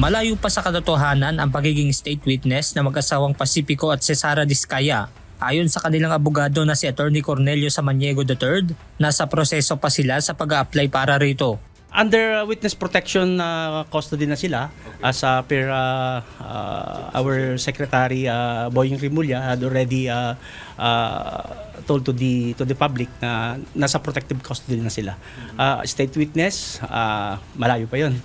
Malayo pa sa katotohanan ang pagiging state witness na mag-asawang Pacifico at Cesara Diskaya. Ayon sa kanilang abogado na si Attorney Cornelio Samaniego III, nasa proseso pa sila sa pag-a-apply para rito. Under witness protection custody na sila, as per our Secretary Boying Rimulya had already told to the public na nasa protective custody na sila. State witness, malayo pa yun.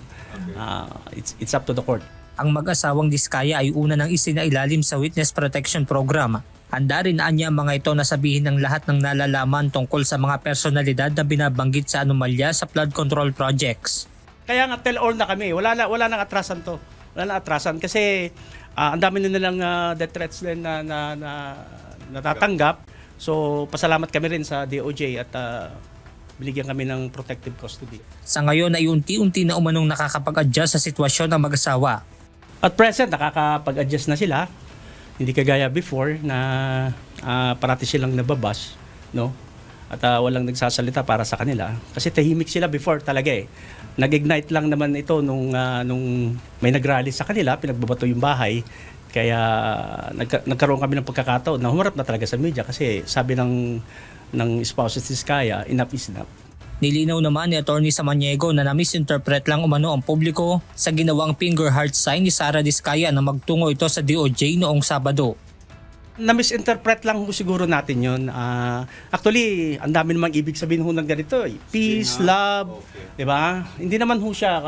It's up to the court. Ang mag-asawang Diskaya ay una nang isinailalim sa Witness Protection Program. Handa rin anya ang mga ito na sabihin ng lahat ng nalalaman tungkol sa mga personalidad na binabanggit sa anomalya sa flood control projects. Kaya nga tell all na kami, wala nang atrasan to. Wala nang atrasan kasi ang dami na nilang death threats din na natatanggap. So pasalamat kami rin sa DOJ at binigyan kami ng protective custody. Sa ngayon ay unti-unti na umanong nakakapag-adjust sa sitwasyon ng mag-asawa. At present, nakakapag-adjust na sila. Hindi kagaya before na parati silang nababas, no? At walang nagsasalita para sa kanila. Kasi tahimik sila before talaga eh. Nag-ignite lang naman ito nung may nag-rally sa kanila, pinagbabato yung bahay. Kaya nagkaroon kami ng pagkakataon na humarap na talaga sa media kasi sabi ng spouse ni Diskaya, enough is enough. Nilinaw naman ni Attorney Samaniego na na-misinterpret lang umano ang publiko sa ginawang finger heart sign ni Sara Diskaya na magtungo ito sa DOJ noong Sabado. Na-misinterpret lang siguro natin yun. Actually, ang dami namang ibig sabihin ho ng ganito. Peace, love, okay. Diba? Hindi naman ho siya.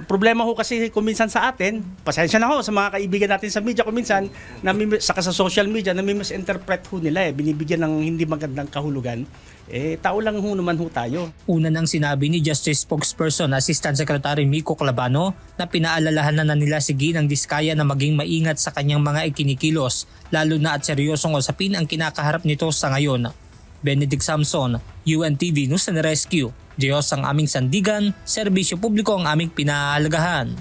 Problema ho kasi kuminsan sa atin, pasensya na ho sa mga kaibigan natin sa media kuminsan, saka sa social media, na-misinterpret ho nila binibigyan ng hindi magandang kahulugan. Tao lang ho naman ho tayo. Una nang sinabi ni Justice Spokesperson Assistant Secretary Miko Clavano na pinaalalahan na nila si Ginang Diskaya na maging maingat sa kanyang mga ikinikilos, lalo na at seryosong usapin ang kinakaharap nito sa ngayon. Benedict Samson, UNTV News and Rescue. Diyos ang aming sandigan, serbisyo publiko ang aming pinahalagahan.